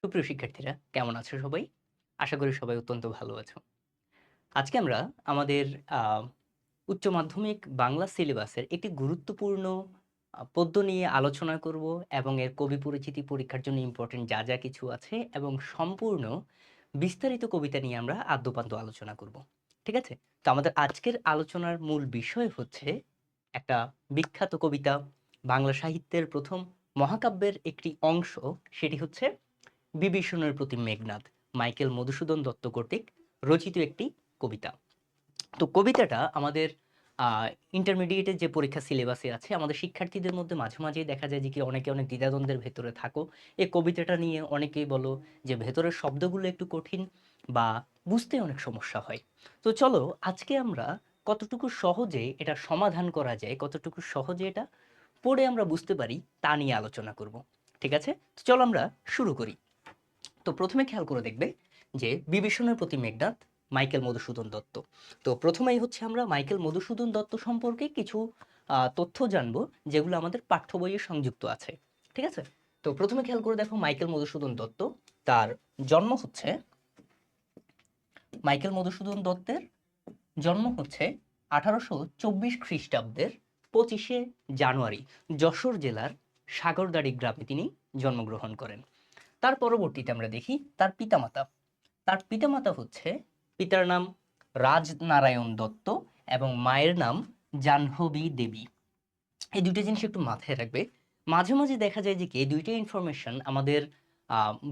সুপ্রিয় শিক্ষার্থীরা কেমন আছো সবাই? আশা করি সবাই অত্যন্ত ভালো আছো। আজকে আমরা আমাদের আ উচ্চ মাধ্যমিক বাংলা সিলেবাসের একটি গুরুত্বপূর্ণ পদ্য নিয়ে আলোচনা করব এবং এর কবি পরিচিতি পরীক্ষার জন্য ইম্পোর্টেন্ট যা কিছু আছে এবং সম্পূর্ণ বিস্তারিত কবিতা নিয়ে আমরা আদ্যোপান্ত আলোচনা করব। ঠিক আছে? তো আমাদের আজকের আলোচনার মূল বিষয় হচ্ছে একটা বিখ্যাত কবিতা, বাংলা সাহিত্যের ১ম মহাকাব্যের একটি অংশ, সেটি হচ্ছে বিভীষণের প্রতি মেঘনাদ, মাইকেল মধুসূদন দত্ত কর্তৃক রচিত একটি কবিতা। তো কবিতাটা আমাদের ইন্টারমিডিয়েটের যে পরীক্ষা সিলেবাসে আছে, আমাদের শিক্ষার্থীদের মধ্যে মাঝে মাঝেই দেখা যায় যে কি অনেকে অনেক দ্বিধাদ্বন্দ্বের ভেতরে থাকো। এই কবিতাটা নিয়ে অনেকেই বলো যে ভেতরের শব্দগুলো একটু কঠিন বা বুঝতে অনেক সমস্যা হয়। তো চলো আজকে আমরা কতটুকু সহজে এটা সমাধান করা যায়, কতটুকু সহজে এটা পড়ে আমরা বুঝতে পারি তা নিয়ে আলোচনা করব। ঠিক আছে? তো চলো আমরা শুরু করি। তো প্রথমে খেয়াল করে দেখবে যে বিভীষণের প্রতি মেঘনাদ, মাইকেল মধুসূদন দত্ত। তো প্রথমেই হচ্ছে আমরা মাইকেল মধুসূদন দত্ত সম্পর্কে কিছু তথ্য জানবো, যেগুলো আমাদের পাঠ্য বইয়ে সংযুক্ত আছে। ঠিক আছে? তো প্রথমে খেয়াল করে দেখো মাইকেল মধুসূদন দত্ত, তার জন্ম হচ্ছে, মাইকেল মধুসূদন দত্তের জন্ম হচ্ছে 1824 খ্রিস্টাব্দের 25শে জানুয়ারি যশোর জেলার সাগরদাড়ি গ্রামে তিনি জন্মগ্রহণ করেন। তার পরবর্তীতে আমরা দেখি তার পিতামাতা। তার পিতামাতা হচ্ছে, পিতার নাম রাজনারায়ণ দত্ত এবং মায়ের নাম জাহ্নবী দেবী। এই দুইটা জিনিস একটু মাথায় রাখবে। মাঝে মাঝে দেখা যায় যে কি এই দুইটা ইনফরমেশন আমাদের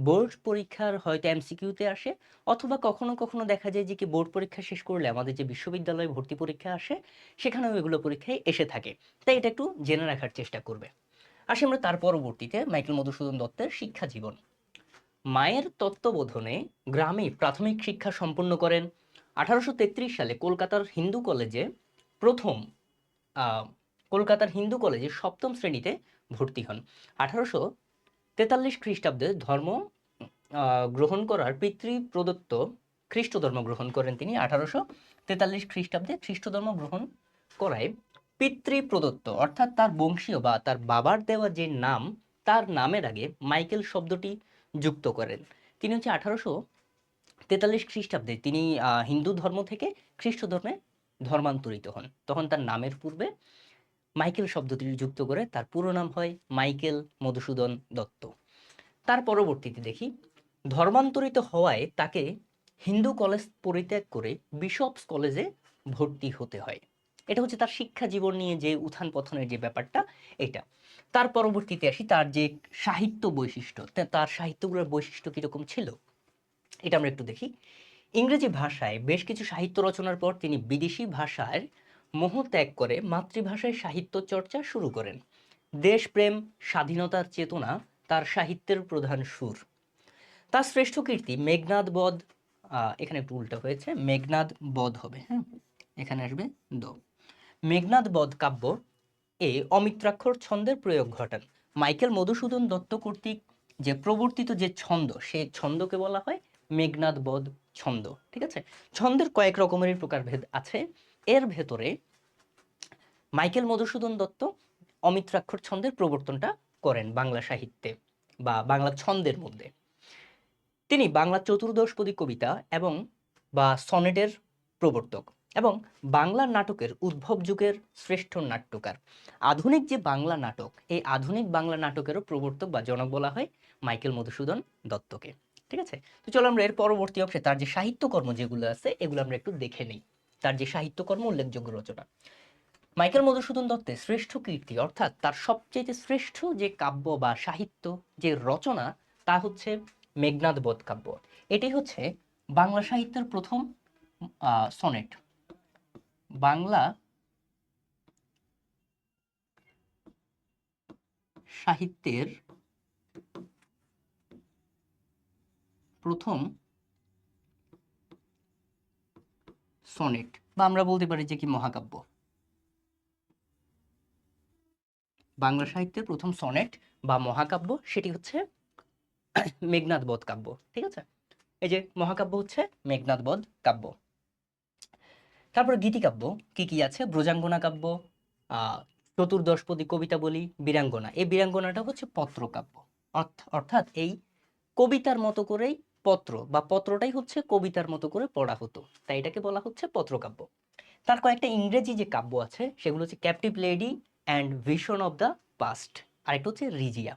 বোর্ড পরীক্ষার হয়তো এমসিকিউতে আসে, অথবা কখনো কখনো দেখা যায় যে কি বোর্ড পরীক্ষা শেষ করলে আমাদের যে বিশ্ববিদ্যালয়ে ভর্তি পরীক্ষা আসে, সেখানেও এগুলো পরীক্ষায় এসে থাকে। তাই এটা একটু জেনে রাখার চেষ্টা করবে। আসি আমরা তার পরবর্তীতে মাইকেল মধুসূদন দত্তের শিক্ষা জীবন। মায়ের তত্ত্বাবধানে গ্রামে প্রাথমিক শিক্ষা সম্পন্ন করেন। 1833 সালে কলকাতার হিন্দু কলেজে প্রথম আহ, কলকাতার হিন্দু কলেজে সপ্তম শ্রেণীতে ভর্তি হন। 1843 খ্রিস্টাব্দে ধর্ম গ্রহণ করার পিতৃ প্রদত্ত খ্রিস্ট ধর্ম গ্রহণ করেন তিনি। 1843 খ্রিস্টাব্দে খ্রিস্ট ধর্ম গ্রহণ করায় পিতৃ প্রদত্ত অর্থাৎ তার বংশীয় বা তার বাবার দেওয়া যে নাম, তার নামের আগে মাইকেল শব্দটি যুক্ত করেন। তিনি হচ্ছে 1843 খ্রিস্টাব্দে তিনি হিন্দু ধর্ম থেকে খ্রিস্ট ধর্মে ধর্মান্তরিত হন। তখন তার নামের পূর্বে মাইকেল শব্দটি যুক্ত করে তার পুরো নাম হয় মাইকেল মধুসূদন দত্ত। তার পরবর্তীতে দেখি ধর্মান্তরিত হওয়ায় তাকে হিন্দু কলেজ পরিত্যাগ করে বিশপস কলেজে ভর্তি হতে হয়। এটা হচ্ছে তার শিক্ষা জীবন নিয়ে যে উত্থান পতনের যে ব্যাপারটা, এটা। তার পরবর্তীতে আসি তার যে সাহিত্য বৈশিষ্ট্য, তার সাহিত্যগুলোর বৈশিষ্ট্য কিরকম ছিল এটা আমরা একটু দেখি। ইংরেজি ভাষায় বেশ কিছু সাহিত্য রচনার পর তিনি বিদেশি ভাষার মোহ ত্যাগ করে মাতৃভাষায় সাহিত্য চর্চা শুরু করেন। দেশপ্রেম, স্বাধীনতার চেতনা তার সাহিত্যের প্রধান সুর। তার শ্রেষ্ঠ কীর্তি মেঘনাদ বধ। এখানে একটু উল্টা হয়েছে, মেঘনাদ বধ হবে, হ্যাঁ, এখানে আসবে দ। মেঘনাদ বধ কাব্য এ অমিত্রাক্ষর ছন্দের প্রয়োগ ঘটান। মাইকেল মধুসূদন দত্ত কর্তৃক যে প্রবর্তিত যে ছন্দ, সে ছন্দকে বলা হয় মেঘনাদ বধ ছন্দ। ঠিক আছে? ছন্দের কয়েক রকমের প্রকারভেদ আছে। এর ভেতরে মাইকেল মধুসূদন দত্ত অমিত্রাক্ষর ছন্দের প্রবর্তনটা করেন বাংলা সাহিত্যে বা বাংলা ছন্দের মধ্যে। তিনি বাংলা চতুর্দশপদী কবিতা এবং বা সনেটের প্রবর্তক এবং বাংলা নাটকের উদ্ভব যুগের শ্রেষ্ঠ নাট্যকার। আধুনিক যে বাংলা নাটক, এই আধুনিক বাংলা নাটকেরও প্রবর্তক বা জনক বলা হয় মাইকেল মধুসূদন দত্তকে। ঠিক আছে? তো চলো আমরা এর পরবর্তী অংশে তার যে সাহিত্যকর্ম যেগুলো আছে এগুলো আমরা একটু দেখে নিই। তার যে সাহিত্যকর্ম উল্লেখযোগ্য রচনা, মাইকেল মধুসূদন দত্তের শ্রেষ্ঠ কীর্তি অর্থাৎ তার সবচেয়ে শ্রেষ্ঠ যে কাব্য বা সাহিত্য যে রচনা, তা হচ্ছে মেঘনাদ বধ কাব্য। এটি হচ্ছে বাংলা সাহিত্যের প্রথম সনেট। বাংলা সাহিত্যের প্রথম সনেট বা আমরা বলতে পারি যে কি মহাকাব্য। বাংলা সাহিত্যের প্রথম সনেট বা মহাকাব্য সেটি হচ্ছে মেঘনাদ বধ কাব্য। ঠিক আছে? এই যে মহাকাব্য হচ্ছে মেঘনাদ বধ কাব্য। তারপর গীতিকাব্য কি কি আছে? ব্রজাঙ্গনা কাব্য, আহ চতুর্দশপদী কবিতাবলী, বীরাঙ্গনা। এই বীরাঙ্গনাটা হচ্ছে পত্রকাব্য। অর্থাৎ এই কবিতার মতো করেই পত্র বা পত্রটাই হচ্ছে কবিতার মতো করে পড়া হতো, তাই এটাকে বলা হচ্ছে পত্রকাব্য। তার কয়েকটা ইংরেজি যে কাব্য আছে সেগুলো হচ্ছে captive lady and vision of the past, আরেকটা হচ্ছে রিজিয়া।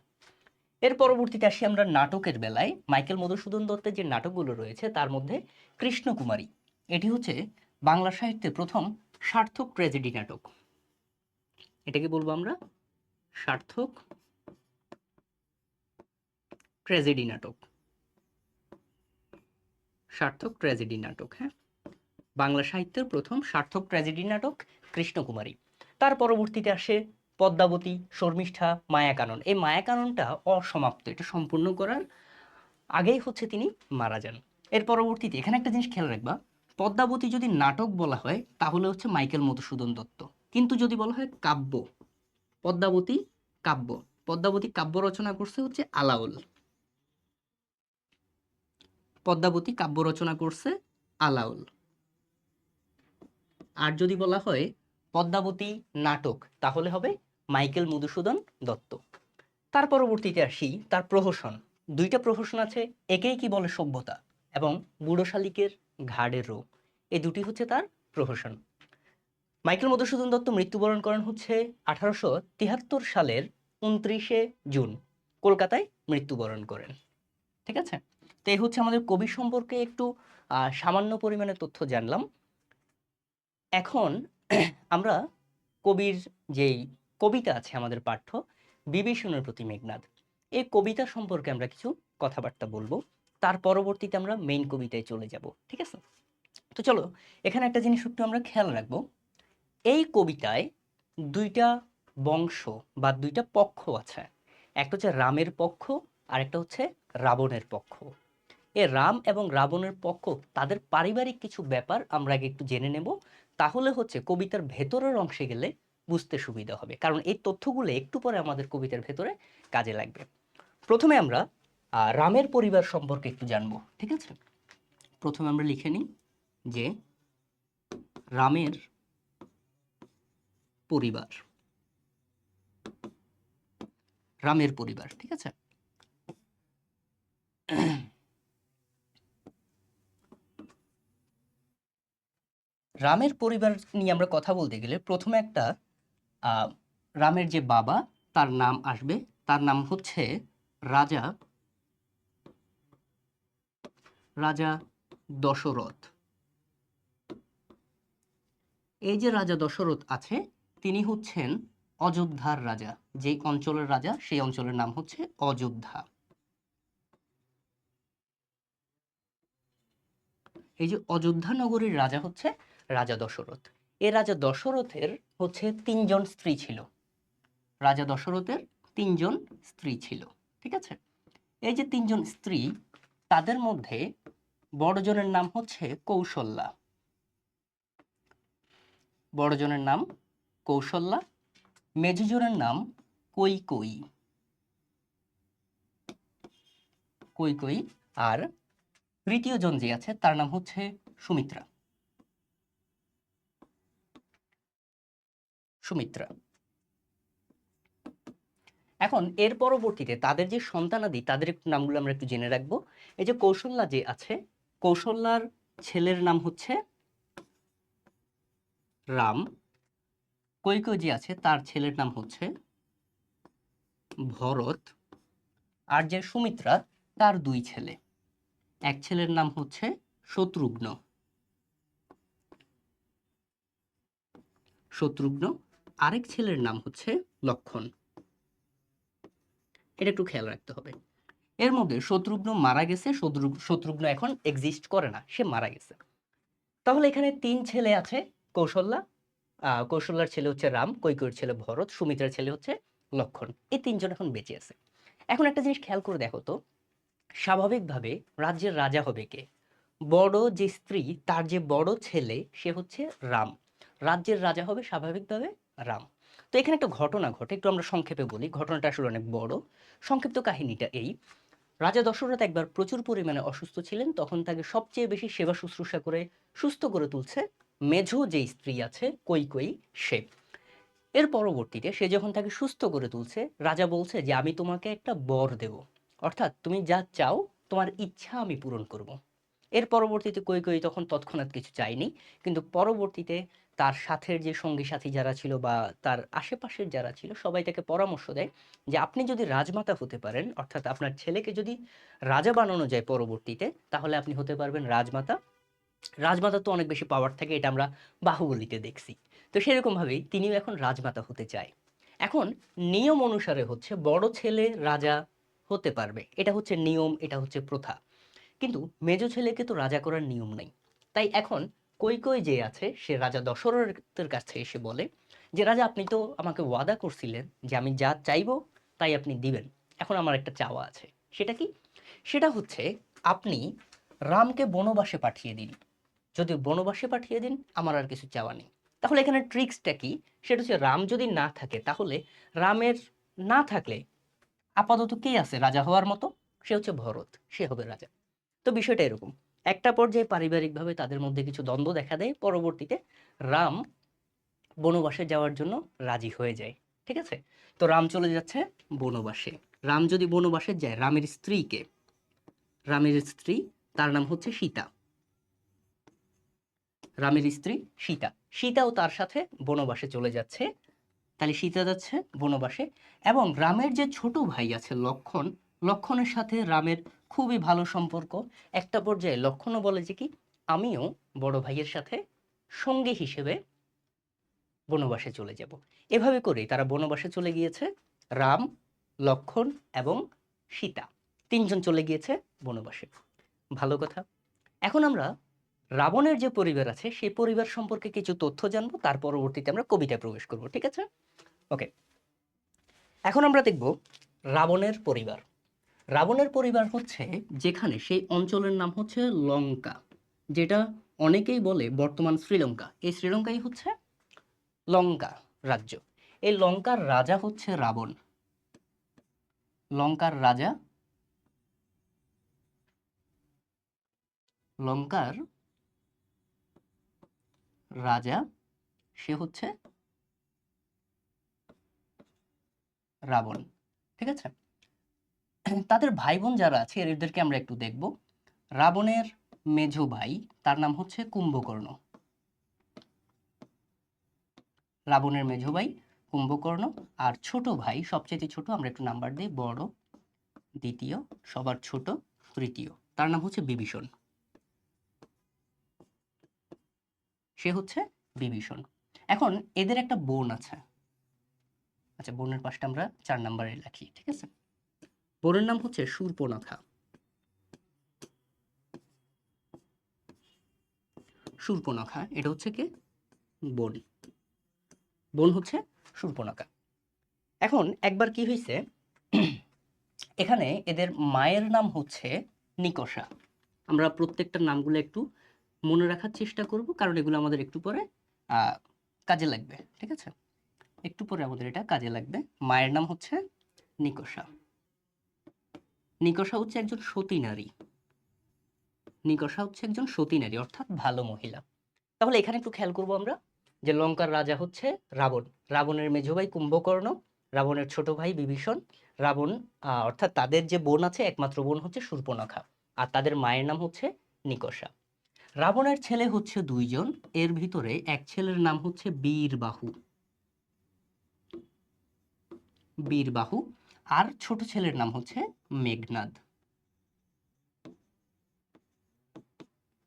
এর পরবর্তীতে আসি আমরা নাটকের বেলায়। মাইকেল মধুসূদন দত্তের যে নাটকগুলো রয়েছে তার মধ্যে কৃষ্ণকুমারী, এটি হচ্ছে বাংলা সাহিত্যের প্রথম সার্থক ট্র্যাজেডি নাটক। এটাকে বলবো আমরা সার্থক ট্র্যাজেডি নাটক। সার্থক ট্র্যাজেডি নাটক, হ্যাঁ, বাংলা সাহিত্যের প্রথম সার্থক ট্র্যাজেডি নাটক কৃষ্ণকুমারী। তার পরবর্তীতে আসে পদ্মাবতী, শর্মিষ্ঠা, মায়াকানন। এই মায়াকাননটা অসমাপ্ত, এটা সম্পূর্ণ করার আগেই হচ্ছে তিনি মারা যান। এর পরবর্তীতে এখানে একটা জিনিস খেয়াল রাখবা, পদ্মাবতী যদি নাটক বলা হয় তাহলে হচ্ছে মাইকেল মধুসূদন দত্ত, কিন্তু যদি বলা হয় কাব্য, পদ্মাবতী কাব্য, পদ্মাবতী কাব্য রচনা করছে হচ্ছে আলাওল। পদ্মাবতী কাব্য রচনা করছে আলাওল। আর যদি বলা হয় পদ্মাবতী নাটক তাহলে হবে মাইকেল মধুসূদন দত্ত। তার পরবর্তীতে আসি তার প্রহসন। দুইটা প্রহসন আছে, একেই কি বলে সভ্যতা এবং বুড়ো শালিকের ঘাড়ের রোগ, এই দুটি হচ্ছে তার প্রহসন। মাইকেল মধুসূদন দত্ত মৃত্যুবরণ করেন হচ্ছে 1873 সালের 29শে জুন, কলকাতায় মৃত্যুবরণ করেন। ঠিক আছে, তো এই হচ্ছে আমাদের কবি সম্পর্কে একটু সামান্য পরিমাণে তথ্য জানলাম। এখন আমরা কবির যেই কবিতা আছে আমাদের পাঠ্য বিভীষণের প্রতি মেঘনাদ, এই কবিতা সম্পর্কে আমরা কিছু কথাবার্তা বলবো, তার পরবর্তীতে আমরা মেইন কবিতায় চলে যাব। ঠিক আছে, তো চলো এখানে একটা জিনিস একটু আমরা খেয়াল রাখবো। এই কবিতায় দুইটা বংশ বা দুইটা পক্ষ আছে, একটা হচ্ছে রামের পক্ষ আর একটা হচ্ছে রাবণের পক্ষ। এই রাম এবং রাবণের পক্ষ তাদের পারিবারিক কিছু ব্যাপার আমরা আগে একটু জেনে নেব, তাহলে হচ্ছে কবিতার ভেতরের অংশে গেলে বুঝতে সুবিধা হবে, কারণ এই তথ্যগুলো একটু পরে আমাদের কবিতার ভেতরে কাজে লাগবে। প্রথমে আমরা রামের পরিবার সম্পর্কে একটু জানবো। ঠিক আছে, প্রথমে আমরা লিখে নিই যে রামের পরিবার, রামের পরিবার। ঠিক আছে, রামের পরিবার নিয়ে আমরা কথা বলতে গেলে প্রথমে একটা রামের যে বাবা তার নাম আসবে, তার নাম হচ্ছে রাজা রাজা দশরথ। এই যে রাজা দশরথ আছে তিনি হচ্ছেন অযোধ্যার রাজা, যে অঞ্চলের রাজা সেই অঞ্চলের নাম হচ্ছে অযোধ্যা। এই যে অযোধ্যা নগরীর রাজা হচ্ছে রাজা দশরথ। এই রাজা দশরথের হচ্ছে 3জন স্ত্রী ছিল, রাজা দশরথের 3জন স্ত্রী ছিল। ঠিক আছে, এই যে 3জন স্ত্রী, তাদের মধ্যে বড়জনের নাম হচ্ছে কৌশল্যা, বড়জনের নাম কৌশল্যা, মেজজনের নাম কৈকেয়ী, কৈকেয়ী, আর তৃতীয় জন যে আছে তার নাম হচ্ছে সুমিত্রা, সুমিত্রা। এখন এর পরবর্তীতে তাদের যে সন্তানাদি তাদের নামগুলো আমরা একটু জেনে রাখবো। এই যে কৌশল্যা যে আছে, কৌশল্যার ছেলের নাম হচ্ছে রাম, কৈকেয়ী যে আছে তার ছেলের নাম হচ্ছে ভরত, আর যে সুমিত্রা তার 2 ছেলে, এক ছেলের নাম হচ্ছে শত্রুঘ্ন, শত্রুঘ্ন, আরেক ছেলের নাম হচ্ছে লক্ষণ। এটা একটু খেয়াল রাখতে হবে। এর মধ্যে শত্রুঘ্ন মারা গেছে, শত্রুঘ্ন এখন এক্সিস্ট করে না, সে মারা গেছে। তাহলে এখানে 3 ছেলে আছে, কৌশল্যা, কৌশল্যার ছেলে হচ্ছে রাম, কৈকেয়ীর ছেলে ভরত, সুমিত্রার ছেলে হচ্ছে লক্ষণ, এই 3জন এখন বেঁচে আছে। এখন একটা জিনিস খেয়াল করে দেখো তো, স্বাভাবিকভাবে রাজ্যের রাজা হবে কে? বড় যে স্ত্রী তার যে বড় ছেলে সে হচ্ছে রাম, রাজ্যের রাজা হবে স্বাভাবিকভাবে রাম। তো এখানে একটা ঘটনা ঘটে, একটু আমরা সংক্ষেপে বলি, ঘটনাটা আসলে অনেক বড়। সংক্ষিপ্ত কাহিনীটা এই, রাজা দশরথ একবার প্রচুর পরিমাণে অসুস্থ ছিলেন, তখন তাকে সবচেয়ে বেশি সেবা শুশ্রূষা করে সুস্থ করে তুলছে মেঝ যে স্ত্রী আছে কৈকেয়ী, সে। এর পরবর্তীতে সে যখন তাকে সুস্থ করে তুলছে, রাজা বলছে যে আমি তোমাকে একটা বর দেব, অর্থাৎ তুমি যা চাও তোমার ইচ্ছা আমি পূরণ করব। এর পরবর্তীতে কই তখন তৎক্ষণাৎ কিছু চায়নি, কিন্তু পরবর্তীতে তার সাথের যে সঙ্গী সাথী যারা ছিল বা তার আশেপাশের যারা ছিল সবাই তাকে পরামর্শ দেয় যে আপনি যদি রাজমাতা হতে পারেন, অর্থাৎ আপনার ছেলেকে যদি রাজা বানানো যায় পরবর্তীতে, তাহলে আপনি হতে পারবেন রাজমাতা। রাজমাতা তো অনেক বেশি পাওয়ার থাকে, এটা আমরা বাহুবলীতে দেখছি। তো সেরকম ভাবেই তিনিও এখন রাজমাতা হতে চায়। এখন নিয়ম অনুসারে হচ্ছে বড় ছেলে রাজা হতে পারবে, এটা হচ্ছে নিয়ম, এটা হচ্ছে প্রথা। কিন্তু মেজ ছেলেকে তো রাজা করার নিয়ম নাই। তাই এখন কই যে আছে সে রাজা দশরথের কাছে এসে বলে যে রাজা, আপনি তো আমাকে ওয়াদা করছিলেন যে আমি যা চাইবো তাই আপনি দিবেন। এখন আমার একটা চাওয়া আছে। সেটা কি? সেটা হচ্ছে আপনি রামকে বনবাসে পাঠিয়ে দিন। যদি বনবাসে পাঠিয়ে দিন, আমার আর কিছু চাওয়া নেই। তাহলে এখানে ট্রিক্সটা কি? সেটা হচ্ছে রাম যদি না থাকে, তাহলে রামের না থাকলে আপাতত কে আছে রাজা হওয়ার মতো? সে হচ্ছে ভরত, সে হবে রাজা। তো বিষয়টা এরকম। একটা পর্যায়ে পারিবারিকভাবে তাদের মধ্যে কিছু দ্বন্দ্ব দেখা দেয়, পরবর্তীতে রাম বনবাসে যাওয়ার জন্য রাজি হয়ে যায়। ঠিক আছে? তো রাম চলে যাচ্ছে বনবাসে। রাম যদি বনবাসে যায়, রামের স্ত্রী, তার নাম হচ্ছে সীতা। রামের স্ত্রী সীতা, সীতাও তার সাথে বনবাসে চলে যাচ্ছে। তাহলে সীতা যাচ্ছে বনবাসে, এবং রামের যে ছোট ভাই আছে লক্ষণ, লক্ষণের সাথে রামের খুবই ভালো সম্পর্ক। একটা পর্যায়ে লক্ষণও বলে যে কি, আমিও বড় ভাইয়ের সাথে সঙ্গী হিসেবে বনবাসে চলে যাব। এভাবে করেই তারা বনবাসে চলে গিয়েছে। রাম, লক্ষণ এবং সীতা, তিনজন চলে গিয়েছে বনবাসে। ভালো কথা। এখন আমরা রাবণের যে পরিবার আছে সেই পরিবার সম্পর্কে কিছু তথ্য জানবো, তার পরবর্তীতে আমরা কবিতায় প্রবেশ করব। ঠিক আছে? ওকে। এখন আমরা দেখব রাবণের পরিবার। রাবণের পরিবার হচ্ছে যেখানে, সেই অঞ্চলের নাম হচ্ছে লঙ্কা, যেটা অনেকেই বলে বর্তমান শ্রীলঙ্কা। এই শ্রীলঙ্কাই হচ্ছে লঙ্কা রাজ্য। এই লঙ্কার রাজা হচ্ছে রাবণ। লঙ্কার রাজা, লঙ্কার রাজা, সে হচ্ছে রাবণ। ঠিক আছে? তাদের ভাই বোন যারা আছে এদেরকে আমরা একটু দেখব। রাবণের মেঝো ভাই, তার নাম হচ্ছে কুম্ভকর্ণ। রাবণের মেঝো ভাই কুম্ভকর্ণ। আর ছোট ভাই, সবচেয়ে ছোট, আমরা একটু নাম্বার দিই, বড়, দ্বিতীয়, সবার ছোট, তৃতীয়, তার নাম হচ্ছে বিভীষণ। সে হচ্ছে বিভীষণ। এখন এদের একটা বোন আছে। আচ্ছা, বোনের পাশটা আমরা 4 নাম্বারে রাখি। ঠিক আছে? বোনের নাম হচ্ছে শূর্পণখা। শূর্পণখা, এটা হচ্ছে কি? বোন। বোন হচ্ছে শূর্পণখা। এখন একবার কি হয়েছে, এখানে এদের মায়ের নাম হচ্ছে নিকষা। আমরা প্রত্যেকটা নামগুলো একটু মনে রাখার চেষ্টা করব, কারণ এগুলো আমাদের একটু পরে কাজে লাগবে। ঠিক আছে? একটু পরে আমাদের এটা কাজে লাগবে। মায়ের নাম হচ্ছে নিকষা। নিকষা হচ্ছে একজন সতী নারী। নিকষা হচ্ছে একজন সতী নারী, অর্থাৎ ভালো মহিলা। তাহলে এখানে একটু খেয়াল করব আমরা, যে লঙ্কার রাজা হচ্ছে রাবণ, রাবণের মেঝো ভাই কুম্ভকর্ণ, রাবণের ছোট ভাই বিভীষণ, রাবণ অর্থাৎ তাদের যে বোন আছে একমাত্র বোন হচ্ছে শূর্পণখা, আর তাদের মায়ের নাম হচ্ছে নিকষা। রাবণের ছেলে হচ্ছে 2 জন। এর ভিতরে এক ছেলের নাম হচ্ছে বীরবাহু। বীরবাহু। আর ছোট ছেলের নাম হচ্ছে মেঘনাদ।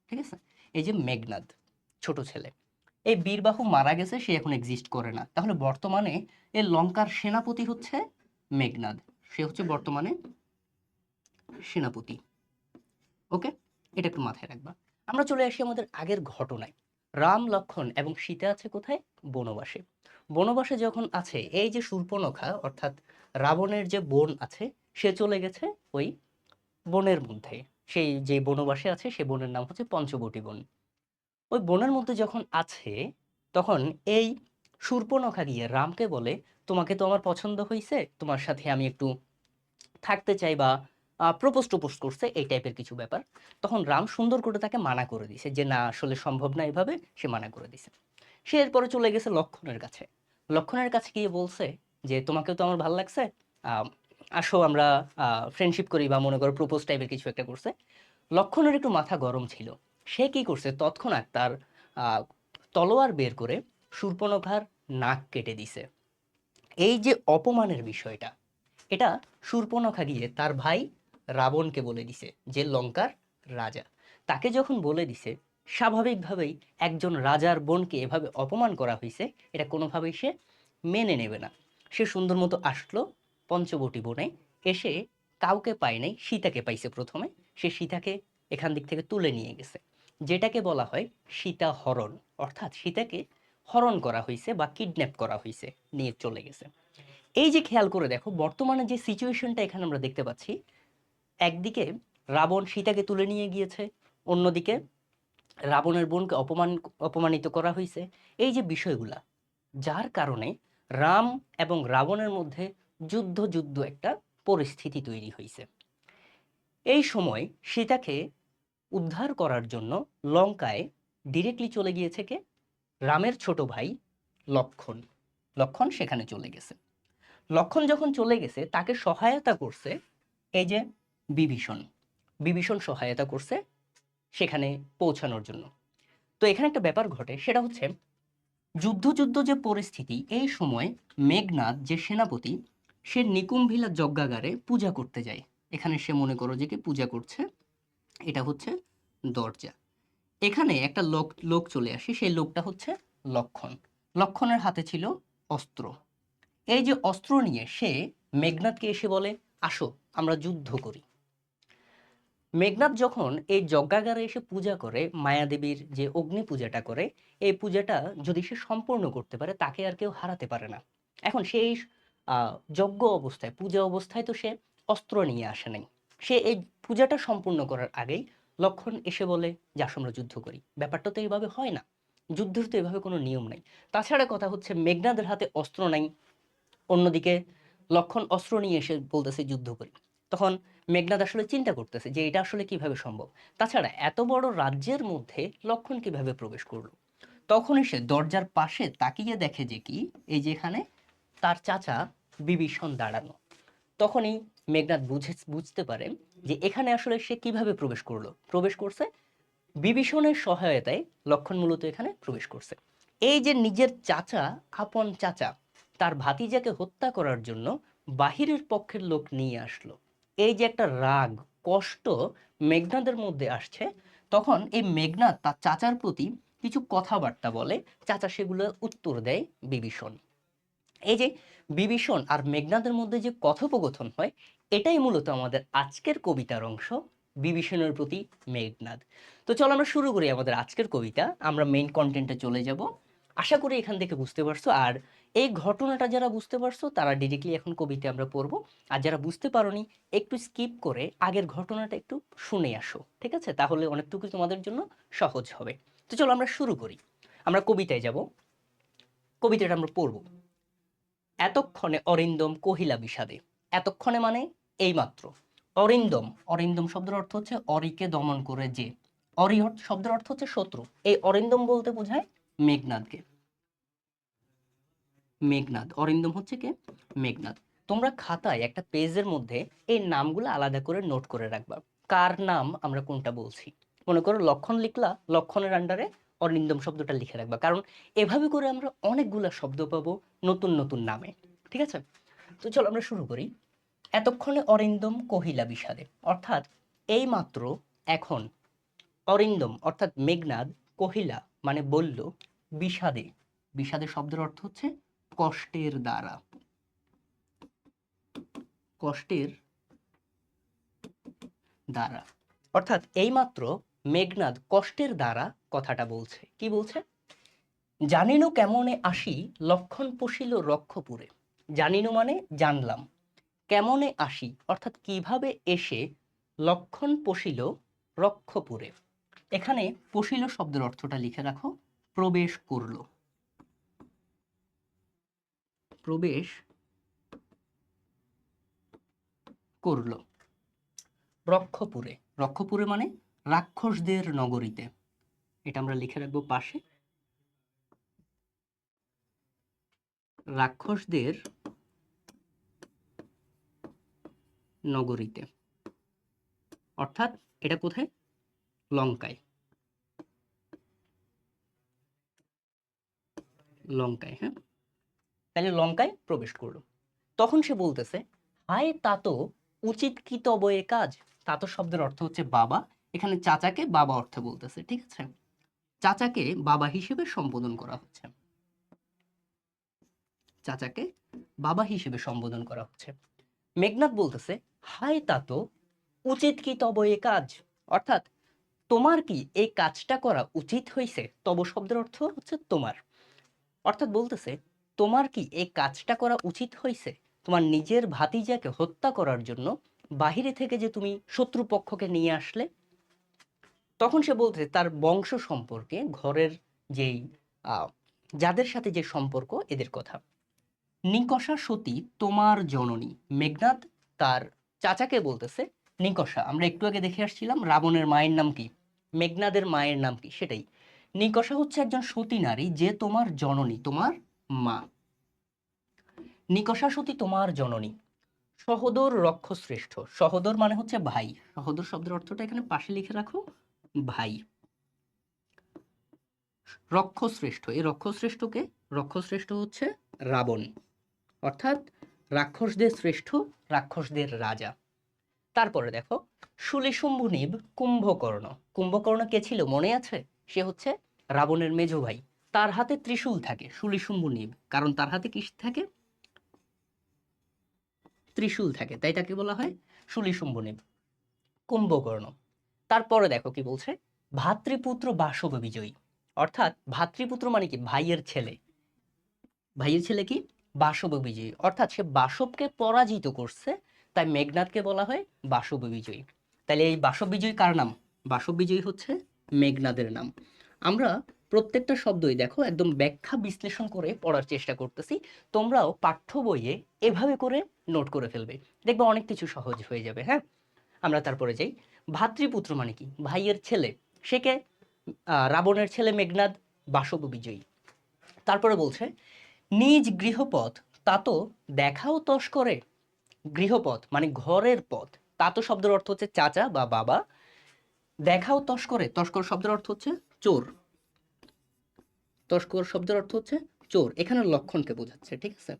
ঠিক আছে? এই যে মেঘনাদ ছোট ছেলে। এই বীরবাহু মারা গেছে, সে এখন এক্সিস্ট করে না। তাহলে বর্তমানে এই লঙ্কার সেনাপতি হচ্ছে মেঘনাদ। সে হচ্ছে বর্তমানে সেনাপতি। ওকে? এটা একটু মাথায় রাখবা। আমরা চলে আসি আমাদের আগের ঘটনায়। রাম, লক্ষণ এবং সীতা আছে কোথায়? বনবাসে। বনবাসে যখন আছে, এই যে শূর্পণখা অর্থাৎ রাবণের যে বোন আছে, সে চলে গেছে ওই বনের মধ্যে। সেই যে বনবাসে আছে সে বনের নাম হচ্ছে পঞ্চবটী বন। ওই বনের মধ্যে যখন আছে, তখন এই শূর্পণখা গিয়ে রামকে বলে, তোমাকে তো আমার পছন্দ হয়েছে, তোমার সাথে আমি একটু থাকতে চাই, বা প্রপোজ টপোজ করছে, এই টাইপের কিছু ব্যাপার। তখন রাম সুন্দর করে তাকে মানা করে দিছে যে না, আসলে সম্ভব না এভাবে, সে মানা করে দিছে। সে এরপরে চলে গেছে লক্ষণের কাছে। লক্ষণের কাছে গিয়ে বলছে যে তোমাকেও তো আমার ভালো লাগছে, আহ, আসো আমরা ফ্রেন্ডশিপ করি বা মনে করো প্রপোজ টাইপের কিছু একটা করছে। লক্ষণের একটু মাথা গরম ছিল। সে কি করছে, তৎক্ষণাৎ তার আহ, তলোয়ার বের করে শূর্পণখার নাক কেটে দিছে। এই যে অপমানের বিষয়টা, এটা শূর্পণখা গিয়ে তার ভাই রাবণকে বলে দিছে, যে লঙ্কার রাজা। তাকে যখন বলে দিছে, স্বাভাবিকভাবেই একজন রাজার বোনকে এভাবে অপমান করা হয়েছে, এটা কোনোভাবেই সে মেনে নেবে না। সে সুন্দর মতো আসলো পঞ্চবটী বনে, এসে কাউকে পায় নাই, সীতাকে পাইছে প্রথমে। সে সীতাকে এখান দিক থেকে তুলে নিয়ে গেছে, যেটাকে বলা হয় সীতা হরণ। অর্থাৎ সীতাকে হরণ করা হয়েছে বা কিডন্যাপ করা হয়েছে, নিয়ে চলে গেছে। এই যে খেয়াল করে দেখো বর্তমানে যে সিচুয়েশনটা এখানে আমরা দেখতে পাচ্ছি, একদিকে রাবণ সীতাকে তুলে নিয়ে গিয়েছে, অন্যদিকে রাবণের বোনকে অপমানিত করা হয়েছে। এই যে বিষয়গুলা, যার কারণে রাম এবং রাবণের মধ্যে যুদ্ধ যুদ্ধ একটা পরিস্থিতি তৈরি হয়েছে। এই সময় সীতাকে উদ্ধার করার জন্য লঙ্কায় ডিরেক্টলি চলে গিয়েছে কে? রামের ছোট ভাই লক্ষণ। লক্ষণ সেখানে চলে গেছে। লক্ষণ যখন চলে গেছে, তাকে সহায়তা করছে এই যে বিভীষণ। বিভীষণ সহায়তা করছে সেখানে পৌঁছানোর জন্য। তো এখানে একটা ব্যাপার ঘটে, সেটা হচ্ছে যুদ্ধ যুদ্ধ যে পরিস্থিতি, এই সময় মেঘনাদ যে সেনাপতি, সে নিকুম্ভিলা যজ্ঞাগারে পূজা করতে যায়। এখানে সে মনে করো যে কি পূজা করছে, এটা হচ্ছে দরজা। এখানে একটা লোক লোক চলে আসে, সেই লোকটা হচ্ছে লক্ষণ। লক্ষণের হাতে ছিল অস্ত্র। এই যে অস্ত্র নিয়ে সে মেঘনাদকে এসে বলে, আসো আমরা যুদ্ধ করি। মেঘনাদ যখন এই যজ্ঞাগারে এসে পূজা করে, মায়াদেবীর যে অগ্নি পূজাটা করে, এই পূজাটা যদি সে সম্পূর্ণ করতে পারে, তাকে আর কেউ হারাতে পারে না। এখন সেই যজ্ঞ অবস্থায়, পূজা অবস্থায় তো সে অস্ত্র নিয়ে আসে নাই। সে এই পূজাটা সম্পূর্ণ করার আগেই লক্ষণ এসে বলে যে আসো আমরা যুদ্ধ করি। ব্যাপারটা তো এইভাবে হয় না, যুদ্ধের তো এভাবে কোনো নিয়ম নাই। তাছাড়া কথা হচ্ছে মেঘনাদের হাতে অস্ত্র নাই, অন্যদিকে লক্ষণ অস্ত্র নিয়ে এসে বলতেছে যুদ্ধ করি। তখন মেঘনাদ আসলে চিন্তা করতেছে যে এটা আসলে কিভাবে সম্ভব। তাছাড়া এত বড় রাজ্যের মধ্যে লক্ষণ কিভাবে প্রবেশ করলো। তখনই সে দরজার পাশে তাকিয়ে দেখে যে কি, এই যে এখানে তার চাচা বিভীষণ দাঁড়ানো। তখনই মেঘনাদ বুঝতে পারে যে এখানে আসলে সে কিভাবে প্রবেশ করলো। প্রবেশ করছে বিভীষণের সহায়তায়, লক্ষণ মূলত এখানে প্রবেশ করছে। এই যে নিজের চাচা, আপন চাচা, তার ভাতিজাকে হত্যা করার জন্য বাহিরের পক্ষের লোক নিয়ে আসলো। এই যে একটা রাগ, কষ্ট মেঘনাদের মধ্যে আসছে, তখন এই মেঘনাদ তার চাচার প্রতি কিছু কথাবার্তা বলে, চাচা সেগুলো উত্তর দেয় বিভীষণ। এই যে বিভীষণ আর মেঘনাদের মধ্যে যে কথোপকথন হয়, এটাই মূলত আমাদের আজকের কবিতার অংশ, বিভীষণের প্রতি মেঘনাদ। তো চলো আমরা শুরু করি আমাদের আজকের কবিতা। আমরা মেইন কন্টেন্টে চলে যাব। আশা করি এখান থেকে বুঝতে পারছো, আর এই ঘটনাটা যারা বুঝতে পারছো তারা ডিরেক্টলি এখন কবিতা আমরা পড়বো। আর যারা বুঝতে পারোনি, একটু স্কিপ করে আগের ঘটনাটা একটু শুনে আসো, ঠিক আছে? তাহলে অনেকটুকু তোমাদের জন্য সহজ হবে। তো চলো আমরা শুরু করি। আমরা কবিতায় যাব, কবিতাটা আমরা পড়বো। এতক্ষণে অরিন্দম কহিলা বিষাদে। এতক্ষণে মানে এইমাত্র। অরিন্দম, অরিন্দম শব্দের অর্থ হচ্ছে অরিকে দমন করে যে। অরিহট শব্দের অর্থ হচ্ছে শত্রু। এই অরিন্দম বলতে বোঝায় মেঘনাদকে। মেঘনাদ, অরিন্দম হচ্ছে কে? মেঘনাদ। তোমরা খাতায় একটা পেজের মধ্যে এই নামগুলো আলাদা করে নোট করে রাখবা, কার নাম আমরা কোনটা বলছি। মনে করো লক্ষণ লিখলা, লক্ষণের আন্ডারে অরিন্দম শব্দটা লিখে রাখবা, কারণ এভাবে করে আমরা অনেকগুলা শব্দ পাবো নতুন নতুন নামে। ঠিক আছে? তো চলো আমরা শুরু করি। এতক্ষণে অরিন্দম কহিলা বিষাদে, অর্থাৎ এই মাত্র, এখন। অরিন্দম অর্থাৎ মেঘনাদ, কহিলা মানে বলল, বিষাদে, বিষাদে শব্দের অর্থ হচ্ছে কষ্টের দ্বারা, কষ্টের দ্বারা। অর্থাৎ এইমাত্র মেঘনাদ কষ্টের দ্বারা কথাটা বলছে। কি বলছে? জানিনু কেমনে আসি লক্ষণ পশিল রক্ষপুরে। জানিনু মানে জানলাম, কেমনে আসি অর্থাৎ কিভাবে এসে লক্ষণ পশিল রক্ষপুরে। এখানে পশিল শব্দের অর্থটা লিখে রাখো, প্রবেশ করলো, প্রবেশ করলো রক্ষপুরে। রক্ষপুরে মানে রাক্ষসদের নগরীতে। এটা আমরা লিখে রাখবো পাশে, রাক্ষসদের নগরীতে, অর্থাৎ এটা কোথায়? লঙ্কায়। লঙ্কায়, হ্যাঁ, তাহলে লঙ্কায় প্রবেশ করলো। তখন সে বলতেছে, হায় তাত উচিত কি তব এ কাজ। তাত শব্দের অর্থ হচ্ছে বাবা, এখানে চাচাকে বাবা অর্থে বলতেছে, ঠিক আছে? চাচাকে বাবা হিসেবে সম্বোধন করা হচ্ছে, চাচাকে বাবা হিসেবে সম্বোধন করা হচ্ছে। মেঘনাদ বলতেছে, হায় তাত উচিত কি তব এ কাজ, অর্থাৎ তোমার কি এই কাজটা করা উচিত হয়েছে? তব শব্দের অর্থ হচ্ছে তোমার, অর্থাৎ বলতেছে তোমার কি এই কাজটা করা উচিত হয়েছে? তোমার নিজের ভাতিজাকে হত্যা করার জন্য বাহিরে থেকে যে তুমি শত্রুপক্ষকে নিয়ে আসলে। তখন সে বলতেছে তার বংশ সম্পর্কে, ঘরের যেই আহ, যাদের সাথে যে সম্পর্ক এদের কথা। নিকষা সতী তোমার জননী, মেঘনাদ তার চাচাকে বলতেছে, নিকষা আমরা একটু আগে দেখে আসছিলাম রাবণের মায়ের নাম কি, মেঘনাদের মায়ের নাম কি সেটাই। নিকষা হচ্ছে একজন সতী নারী যে তোমার জননী, তোমার মা। নিকষা সতী তোমার জননী, সহোদর রক্ষশ্রেষ্ঠ, সহোদর মানে হচ্ছে ভাই, সহোদর শব্দের অর্থটা এখানে পাশে লিখে রাখো, ভাই। রক্ষশ্রেষ্ঠ, এই রক্ষশ্রেষ্ঠকে, রক্ষশ্রেষ্ঠ হচ্ছে রাবণ, অর্থাৎ রাক্ষসদের শ্রেষ্ঠ, রাক্ষসদের রাজা। তারপরে দেখো, শুলিশুম্ভুনিব কুম্ভকর্ণ, কুম্ভকর্ণ কে ছিল মনে আছে? সে হচ্ছে রাবণের মেজ ভাই। তার হাতে ত্রিশূল থাকে, শুলিশুম্ভুনিব, কারণ তার হাতে কি থাকে? ত্রিশূল থাকে, তাই তাকে বলা হয় শুলিশুম্ভুনিব। কুম্ভকর্ণ। তারপরে দেখো কি বলছে, ভাতৃপুত্র বাসব বিজয়ী, অর্থাৎ ভাতৃপুত্র মানে কি? ভাইয়ের ছেলে। ভাইয়ের ছেলে কি? বাসব বিজয়ী, অর্থাৎ সে বাসবকে পরাজিত করছে, তাই মেঘনাদকে বলা হয় বাসব বিজয়ী। তাহলে এই বাসব বিজয়ী কার নাম? বাসব বিজয়ী হচ্ছে মেঘনাদের নাম। আমরা প্রত্যেকটা শব্দই দেখো একদম ব্যাখ্যা বিশ্লেষণ করে পড়ার চেষ্টা করতেছি, তোমরাও পাঠ্য বইয়ে এভাবে করে নোট করে ফেলবে, দেখবে অনেক কিছু সহজ হয়ে যাবে। হ্যাঁ, আমরা তারপরে যাই। ভাতৃপুত্র মানে কি? ভাইয়ের ছেলে। সে কে? রাবণের ছেলে মেঘনাদ, বাসব বিজয়ী। তারপরে বলছে, নিজ গৃহপথ তাত দেখাও তস করে। গৃহপথ মানে ঘরের পথ, তাত শব্দের অর্থ হচ্ছে চাচা বা বাবা। দেখাও তস্করে, তস্কর শব্দের অর্থ হচ্ছে চোর, তস্কর শব্দের অর্থ হচ্ছে চোর, এখানে লক্ষণকে বোঝাচ্ছে, ঠিক আছে?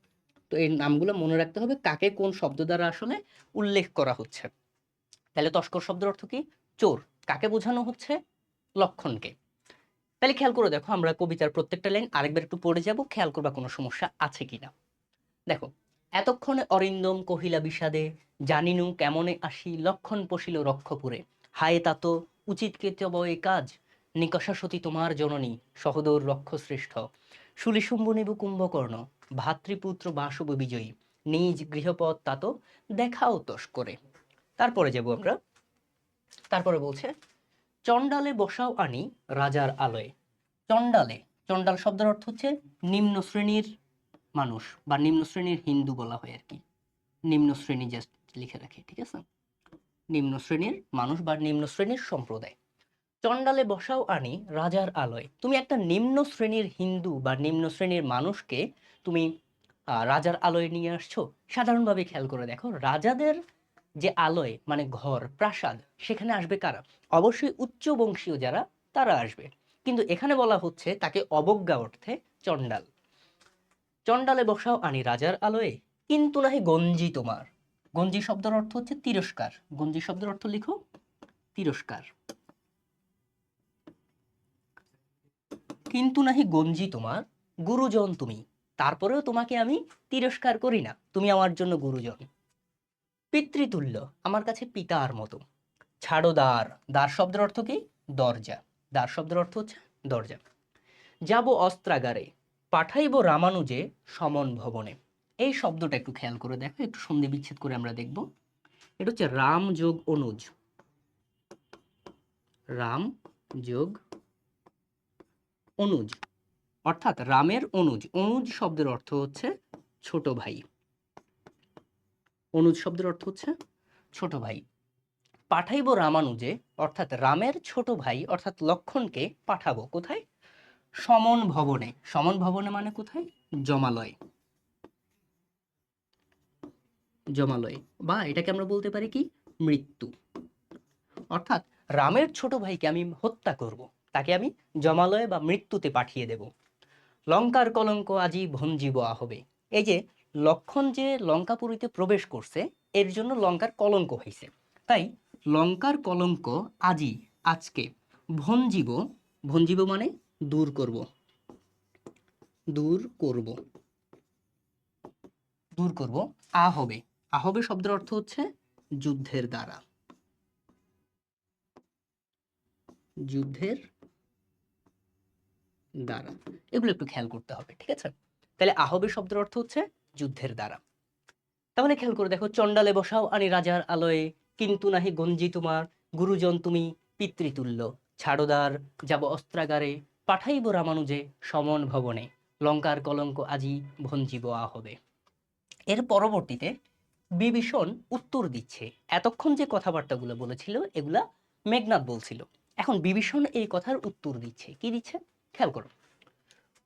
তো এই নামগুলো মনে রাখতে হবে কাকে কোন শব্দ দ্বারা আসলে উল্লেখ করা হচ্ছে। তাহলে তস্কর শব্দের অর্থ কি? চোর। কাকে বোঝানো হচ্ছে? লক্ষণকে। তাহলে খেয়াল করে দেখো, আমরা কবিতার প্রত্যেকটা লাইন আরেকবার একটু পড়ে যাব, খেয়াল করবা কোনো সমস্যা আছে কিনা। দেখো, এতক্ষণে অরিন্দম কহিলা বিষাদে, জানিনু কেমনে আসি লক্ষণ পশিল রক্ষপুরে। হায় তাত উচিত কেতব এ কাজ, নিকষা সতী তোমার জননী, সহদর রক্ষশ্রেষ্ঠ। শুলিশুম্ভনিবু কুম্ভকর্ণ, ভাতৃপুত্র বাসব বিজয়ী, নিজ গৃহপথ তাত দেখাও তস করে। তারপরে যাব আমরা। তারপরে বলছে, চণ্ডালে বসাও আনি রাজার আলয়ে। চণ্ডালে, চণ্ডাল শব্দের অর্থ হচ্ছে নিম্ন শ্রেণীর মানুষ বা নিম্ন শ্রেণীর হিন্দু বলা হয় আর কি। নিম্ন শ্রেণী জাস্ট লিখে রাখি, ঠিক আছে? নিম্ন শ্রেণীর মানুষ বা নিম্ন শ্রেণীর সম্প্রদায়। চণ্ডালে বসাও আনি রাজার আলয়, তুমি একটা নিম্ন শ্রেণীর হিন্দু বা নিম্ন শ্রেণীর মানুষকে তুমি রাজার আলয়ে নিয়ে আসছো। সাধারণভাবে খেয়াল করে দেখো, রাজাদের যে আলয় মানে ঘর, প্রাসাদ, সেখানে আসবে কারা? অবশ্যই উচ্চ বংশীয় যারা, তারা আসবে। কিন্তু এখানে বলা হচ্ছে তাকে অবজ্ঞা অর্থে চণ্ডাল। চণ্ডালে বসাও আনি রাজার আলোয়, কিন্তু নাহি গঞ্জি তোমার। গঞ্জি শব্দের অর্থ হচ্ছে তিরস্কার, গঞ্জি শব্দের অর্থ লিখো তিরস্কার। কিন্তু নাহি গঞ্জি তোমার, গুরুজন তুমি, তারপরেও তোমাকে আমি তিরস্কার করি না, তুমি আমার জন্য গুরুজন। পিতৃতুল্য, আমার কাছে পিতার মতো। ছাড়ো দ্বার, দ্বার শব্দের অর্থ কি? দরজা, দ্বার শব্দের অর্থ হচ্ছে দরজা। যাব অস্ত্রাগারে, পাঠাইব রামানুজে সমন ভবনে। এই শব্দটা একটু খেয়াল করে দেখো, একটু সন্ধি বিচ্ছেদ করে আমরা দেখব। এটা হচ্ছে রাম যোগ অনুজ, রাম যোগ অনুজ, অর্থাৎ রামের অনুজ। অনুজ শব্দের অর্থ হচ্ছে ছোট ভাই, অনুজ শব্দের অর্থ হচ্ছে ছোট ভাই। পাঠাইব রামানুজে, অর্থাৎ রামের ছোট ভাই অর্থাৎ লক্ষণকে পাঠাবো কোথায়? সমন ভবনে। সমন ভবনে মানে কোথায়? জমালয়। যমালয়, বা এটাকে আমরা বলতে পারি কি মৃত্যু। অর্থাৎ রামের ছোট ভাইকে আমি হত্যা করব, তাকে আমি যমালয় বা মৃত্যুতে পাঠিয়ে দেব। লঙ্কার কলঙ্ক আজি ভঞ্জিব আহবে। এই যে লক্ষণ যে লঙ্কাপুরীতে প্রবেশ করছে, এর জন্য লঙ্কার কলঙ্ক হয়েছে। তাই লঙ্কার কলঙ্ক আজি, আজকে, ভঞ্জিব, ভঞ্জিব মানে দূর করব, দূর করব, দূর করব। আহবে, আহবে শব্দের অর্থ হচ্ছে যুদ্ধের দ্বারা, যুদ্ধের দ্বারা। এগুলো একটু খেয়াল করতে হবে, ঠিক আছে? তাহলে আহবে শব্দের অর্থ হচ্ছে যুদ্ধের দ্বারা। তাহলে খেয়াল করে দেখো, চণ্ডালে বসাও আনি রাজার আলয়ে, কিন্তু নাহি গঞ্জি তোমার, গুরুজন তুমি পিতৃতুল্য, ছাড়োদার যাব অস্ত্রাগারে, পাঠাইব রামানুজে সমন ভবনে, লঙ্কার কলঙ্ক আজি ভঞ্জিব আহবে। এর পরবর্তীতে বিভীষণ উত্তর দিচ্ছে। এতক্ষণ যে কথাবার্তাগুলো বলেছিল এগুলা মেঘনাদ বলছিল, এখন বিভীষণ এই কথার উত্তর দিচ্ছে। কি দিচ্ছে খেয়াল করো।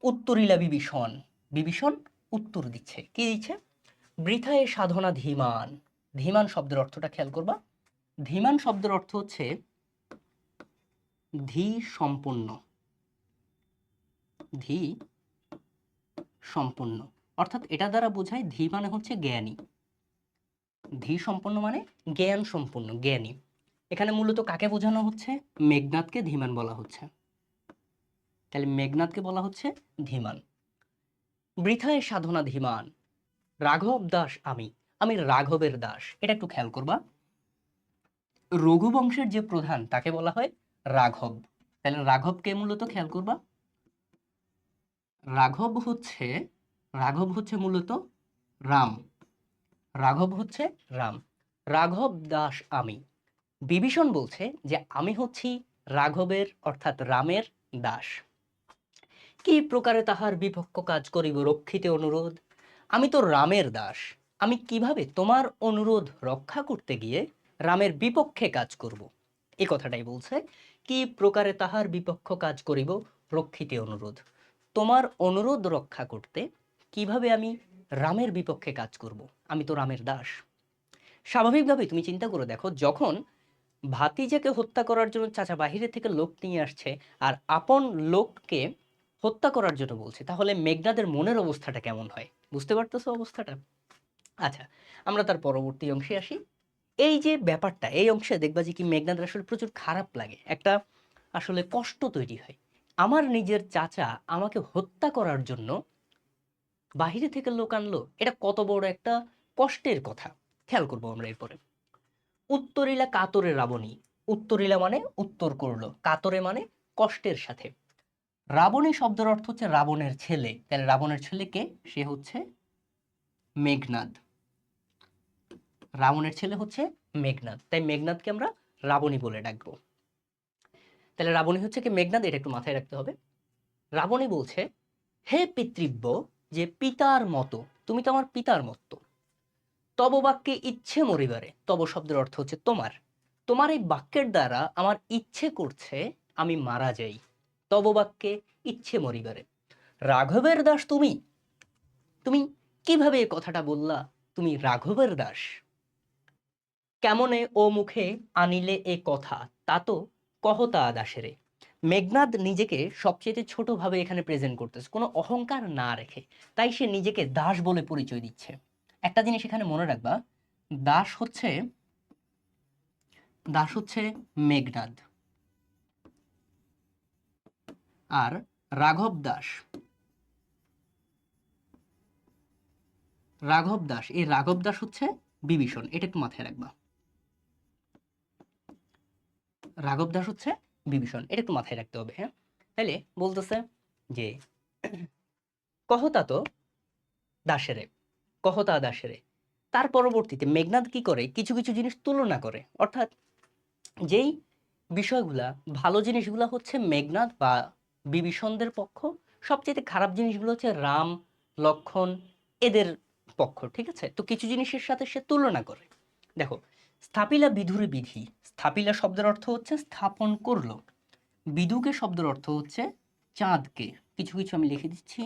উত্তরিলা বিভীষণ, বিভীষণ উত্তর দিচ্ছে। কি দিচ্ছে? বৃথায় সাধনা ধীমান। ধীমান শব্দের অর্থটা খেয়াল করবা। ধীমান শব্দের অর্থ হচ্ছে ধী সম্পন্ন, ধী সম্পন্ন। অর্থাৎ এটা দ্বারা বোঝায় ধী মানে হচ্ছে জ্ঞানী, ধী সম্পন্ন মানে জ্ঞান সম্পন্ন, জ্ঞানী। এখানে মূলত কাকে বোঝানো হচ্ছে? মেঘনাদকে ধীমান বলা হচ্ছে। তাহলে মেঘনাদকে বলা হচ্ছে ধীমান। বৃথায় সাধনা ধীমান, রাঘব দাস আমি, আমি রাঘবের দাস। এটা একটু খেয়াল করবা। রঘুবংশের যে প্রধান তাকে বলা হয় রাঘব। তাহলে রাঘবকে মূলত খেয়াল করবা। রাঘব হচ্ছে, রাঘব হচ্ছে মূলত রাম, রাঘব হচ্ছে রাম। রাঘব দাস আমি। বিভীষণ বলছে যে আমি হচ্ছি রাঘবের অর্থাৎ রামের দাস। কি প্রকারে তাহার বিপক্ষ কাজ করিব রক্ষিতে অনুরোধ। আমি তো রামের দাস, আমি কিভাবে তোমার অনুরোধ রক্ষা করতে গিয়ে রামের বিপক্ষে কাজ করব। এই কথাটাই বলছে। কি প্রকারে তাহার বিপক্ষ কাজ করিব রক্ষিতে অনুরোধ। তোমার অনুরোধ রক্ষা করতে কিভাবে আমি রামের বিপক্ষে কাজ করব, আমি তো রামের দাস। স্বাভাবিকভাবে তুমি চিন্তা করে দেখো, যখন ভাতিজাকে হত্যা করার জন্য চাচা বাহিরে থেকে লোক নিয়ে আসছে আর আপন লোককে হত্যা করার জন্য বলছে, তাহলে মেঘনাদের মনের অবস্থাটা কেমন হয়? বুঝতে পারতেছো অবস্থাটা? আচ্ছা, আমরা তার পরবর্তী অংশে আসি। এই যে ব্যাপারটা, এই অংশে দেখবা যে কি মেঘনাদের আসলে প্রচুর খারাপ লাগে, একটা আসলে কষ্ট তৈরি হয়। আমার নিজের চাচা আমাকে হত্যা করার জন্য বাহিরে থেকে লোক আনলো, এটা কত বড় একটা কষ্টের কথা। খেয়াল করবো আমরা এরপরে। উত্তরিলা কাতরে রাবণী। উত্তরিলা মানে উত্তর করলো, কাতরে মানে কষ্টের সাথে। রাবণী শব্দের অর্থ হচ্ছে রাবণের ছেলে। তাহলে রাবণের ছেলে কে? সে হচ্ছে মেঘনাদ। রাবণের ছেলে হচ্ছে মেঘনাদ, তাই মেঘনাদকে আমরা রাবণী বলে ডাকবো। তাহলে রাবণী হচ্ছে কি মেঘনাদ, এটা একটু মাথায় রাখতে হবে। রাবণী বলছে, হে পিতৃব্য, যে পিতার মতো, তুমি তো আমার পিতার মতো। তব বাক্যে ইচ্ছে মরিবারে। তব শব্দের অর্থ হচ্ছে তোমার। তোমার এই বাক্যের দ্বারা আমার ইচ্ছে করছে আমি মারা যাই। তব বাক্যে ইচ্ছে মরিবারে। রাঘবের দাস তুমি, তুমি কিভাবে এ কথাটা বললা? তুমি রাঘবের দাস। কেমনে ও মুখে আনিলে এ কথা, তা তো কহতা দাসেরে। মেঘনাদ নিজেকে সবচেয়ে ছোট ভাবে এখানে প্রেজেন্ট করতেছে, কোনো অহংকার না রেখে। তাই সে নিজেকে দাস বলে পরিচয় দিচ্ছে। একটা জিনিস এখানে মনে রাখবা, দাস হচ্ছে, দাস হচ্ছে মেঘনাদ, আর রাঘব দাস, রাঘব দাস, এই রাঘব দাস হচ্ছে বিভীষণ। এটা একটু মাথায় রাখবা। রাঘব দাস হচ্ছে বিভীষণ, এটা একটু মাথায় রাখতে হবে। হ্যাঁ, তাইলে বলতেছে যে কহতা তো দাসেরে, কহতা দাসেরে। তার পরবর্তীতে মেঘনাদ কি করে, কিছু কিছু জিনিস তুলনা করে। অর্থাৎ যেই বিষয়গুলা ভালো জিনিসগুলা হচ্ছে মেঘনাদ বা বিভীষণদের পক্ষ, সবচেয়ে খারাপ জিনিসগুলো হচ্ছে রাম, লক্ষণ, এদের পক্ষ। ঠিক আছে, তো কিছু জিনিসের সাথে সে তুলনা করে। দেখো, স্থাপিলা বিধুরে বিধি। স্থাপিলা শব্দের অর্থ হচ্ছে স্থাপন করলো। বিদুকে শব্দের অর্থ হচ্ছে চাঁদকে। কিছু কিছু আমি লিখে দিচ্ছি,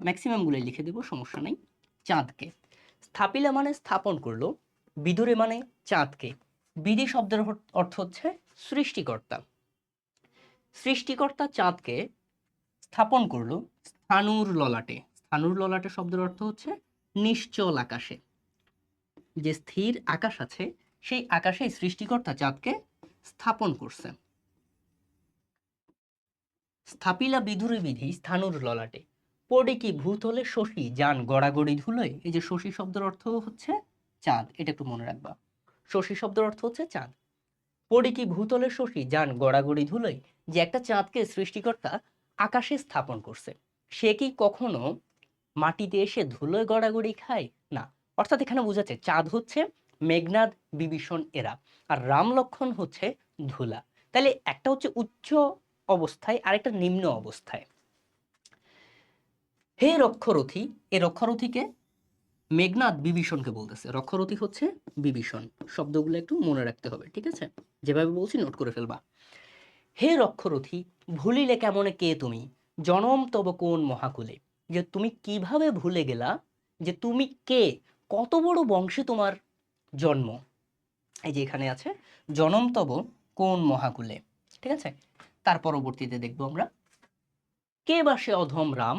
ম্যাক্সিমাম গুলোই লিখে দেবো, সমস্যা নেই। চাঁদকে। স্থাপিলা মানে স্থাপন করলো, বিদুরে মানে চাঁদকে। বিধি শব্দের অর্থ হচ্ছে সৃষ্টিকর্তা। সৃষ্টিকর্তা চাঁদকে স্থাপন করলো স্থাণুর ললাটে। স্থাণুর ললাটে শব্দের অর্থ হচ্ছে নিশ্চল আকাশে। যে স্থির আকাশ আছে সেই আকাশে সৃষ্টিকর্তা চাঁদকে স্থাপন করছে। স্থাপিলা বিধুরে বিধি স্থাণুর ললাটে, পড়ে কি ভূতলে শশী যান গড়াগড়ি ধুলোয়। এই যে শশী শব্দের অর্থ হচ্ছে চাঁদ, এটা একটু মনে রাখবা। শশী শব্দের অর্থ হচ্ছে চাঁদ। পড়ে কি ভূতলে শশী যান গড়াগড়ি ধুলোয়, যে একটা চাঁদকে সৃষ্টিকর্তা আকাশে স্থাপন করছে, সে কি কখনো মাটিতে এসে ধুলোয় গড়াগড়ি খায় না। অর্থাৎ এখানে বোঝাচ্ছে চাঁদ হচ্ছে মেঘনাদ, বিভীষণ এরা, আর রাম লক্ষণ হচ্ছে ধুলা। তাহলে একটা হচ্ছে উচ্চ অবস্থায় আর একটা নিম্ন অবস্থায়। হে রক্ষরথী, এ রক্ষরথীকে মেঘনাদ বিভীষণকে বলতেছে। রক্ষরথী হচ্ছে বিভীষণ। শব্দগুলো একটু মনে রাখতে হবে, ঠিক আছে? যেভাবে বলছি নোট করে ফেলবা। হে রক্ষরথী, ভুলিলে কেমনে কে তুমি, জনম তব কোন মহাকুলে। যে তুমি কিভাবে ভুলে গেলা যে তুমি কে, কত বড় বংশে তোমার জন্ম। এই যে এখানে আছে জনম তব কোন মহাকুলে, ঠিক আছে? তার পরবর্তীতে দেখবো আমরা, কে বা সে অধম রাম,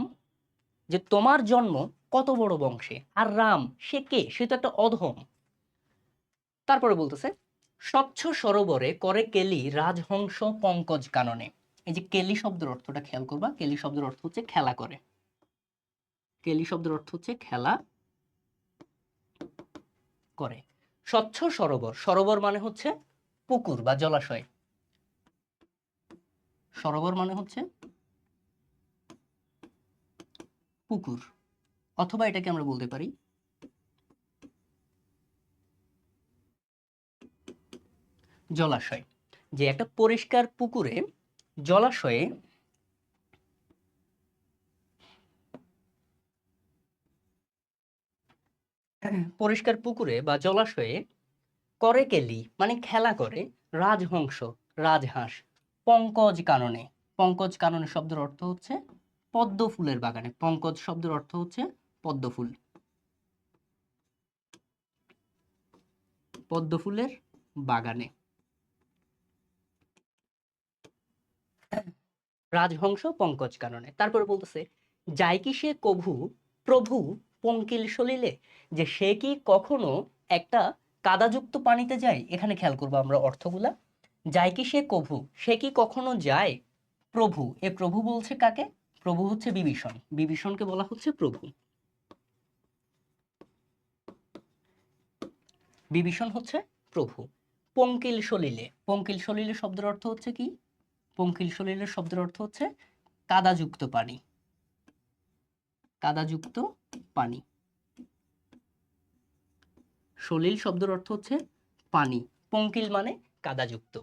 যে তোমার জন্ম কত বড় বংশে, আর রাম সে কে, সে তো একটা অধম। তারপরে বলতেছে, স্বচ্ছ সরোবরে করে কেলি রাজহংস পঙ্কজ কাননে। এই যে কেলি শব্দের অর্থটা খেয়াল করবা। কেলি শব্দের অর্থ হচ্ছে খেলা করে। কেলি শব্দের অর্থ হচ্ছে খেলা করে। স্বচ্ছ সরোবর, সরোবর মানে হচ্ছে পুকুর বা জলাশয়। সরোবর মানে হচ্ছে পুকুর, অথবা এটাকে আমরা বলতে পারি জলাশয়। যে একটা পরিষ্কার পুকুরে, জলাশয়ে পরিষ্কার পুকুরে বা জলাশয়ে করে কেলি মানে খেলা করে রাজহংস, রাজহাঁস, পঙ্কজ কাননে। পঙ্কজ কাননে শব্দের অর্থ হচ্ছে পদ্ম ফুলের বাগানে। পঙ্কজ শব্দের অর্থ হচ্ছে পদ্ম ফুল, পদ্ম ফুলের বাগানে। রাজহংস পঙ্কজ কাননে। তারপরে বলতেছে, যায় কি সে কভু প্রভু পঙ্কিল সলিলে, যে সে কি কখনো একটা কাদাযুক্ত পানিতে যায়। এখানে খেয়াল করবো আমরা অর্থগুলা। যায় কি সে কভু, সে কি কখনো যায় প্রভু। এ প্রভু বলছে কাকে? প্রভু হচ্ছে বিভীষণ। বিভীষণকে বলা হচ্ছে প্রভু। বিভীষণ হচ্ছে প্রভু। পঙ্কিল সলিলে, পঙ্কিল সলিলে শব্দের অর্থ হচ্ছে কি? পঙ্কিল সলিলের শব্দের অর্থ হচ্ছে কাদাযুক্ত পানি। কাদাযুক্ত পানি। সলিল শব্দের অর্থ হচ্ছে পানি, পঙ্কিল মানে কাদাযুক্ত।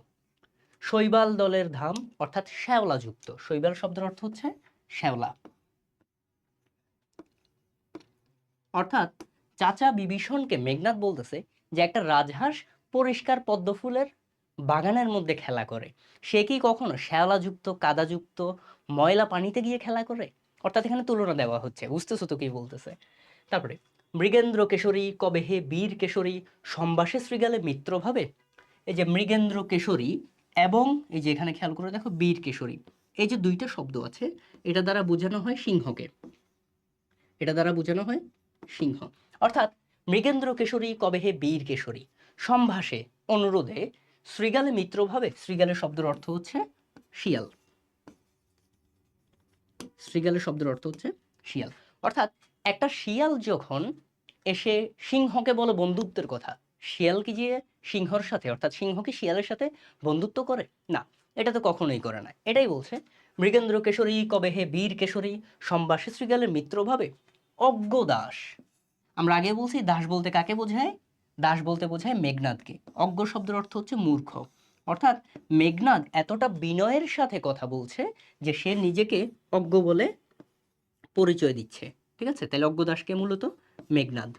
শৈবাল দলের ধাম অর্থাৎ শ্যাওলাযুক্ত। শৈবাল শব্দের অর্থ হচ্ছে শ্যাওলা। অর্থাৎ চাচা বিভীষণকে মেঘনাদ বলতেছে যে একটা রাজহাঁস পরিষ্কার পদ্ম ফুলের বাগানের মধ্যে খেলা করে, সে কি কখনো শ্যাওলাযুক্ত কাদাযুক্ত ময়লা পানিতে গিয়ে খেলা করে। অর্থাৎ এখানে তুলনা দেওয়া হচ্ছে, বুঝতেছো তো কি বলতেছে। তারপরে, মৃগেন্দ্র কেশরী কবে হে বীর কেশরী, সম্ভাষে শৃগালে মিত্রভাবে। এই যে মৃগেন্দ্র কেশরী এবং এই যে এখানে খেয়াল করে দেখো বীর কেশরী, এই যে দুইটা শব্দ আছে, এটা দ্বারা বোঝানো হয় সিংহকে। এটা দ্বারা বোঝানো হয় সিংহ। অর্থাৎ মৃগেন্দ্র কেশরী কবে হে বীর কেশরী, সম্ভাষে অনুরোধে, শৃগালে মিত্রভাবে। শৃগালের শব্দের অর্থ হচ্ছে শিয়াল। শৃগালের শব্দের অর্থ হচ্ছে শিয়াল। অর্থাৎ একটা শিয়াল যখন এসে সিংহকে বলে বন্ধুত্বের কথা, শিয়াল কি যে সিংহর সাথে, অর্থাৎ সিংহ কি শিয়ালের সাথে বন্ধুত্ব করে না, এটা তো কখনোই করে না। এটাই বলছে, মৃগেন্দ্র কেশরী কবে হে বীর কেশরী, সম্ভাষে শৃগালের মিত্রভাবে। অজ্ঞ দাস, আমরা আগে বলছি দাস বলতে কাকে বোঝায়? দাস বলতে বোঝায় মেঘনাদকে। অজ্ঞ শব্দের অর্থ হচ্ছে মূর্খ। অর্থাৎ মেঘনাদ এতটা বিনয়ের সাথে কথা বলছে যে সে নিজেকে অজ্ঞ বলে পরিচয় দিচ্ছে, ঠিক আছে? তাহলে অজ্ঞ দাসকে মূলত মেঘনাদ,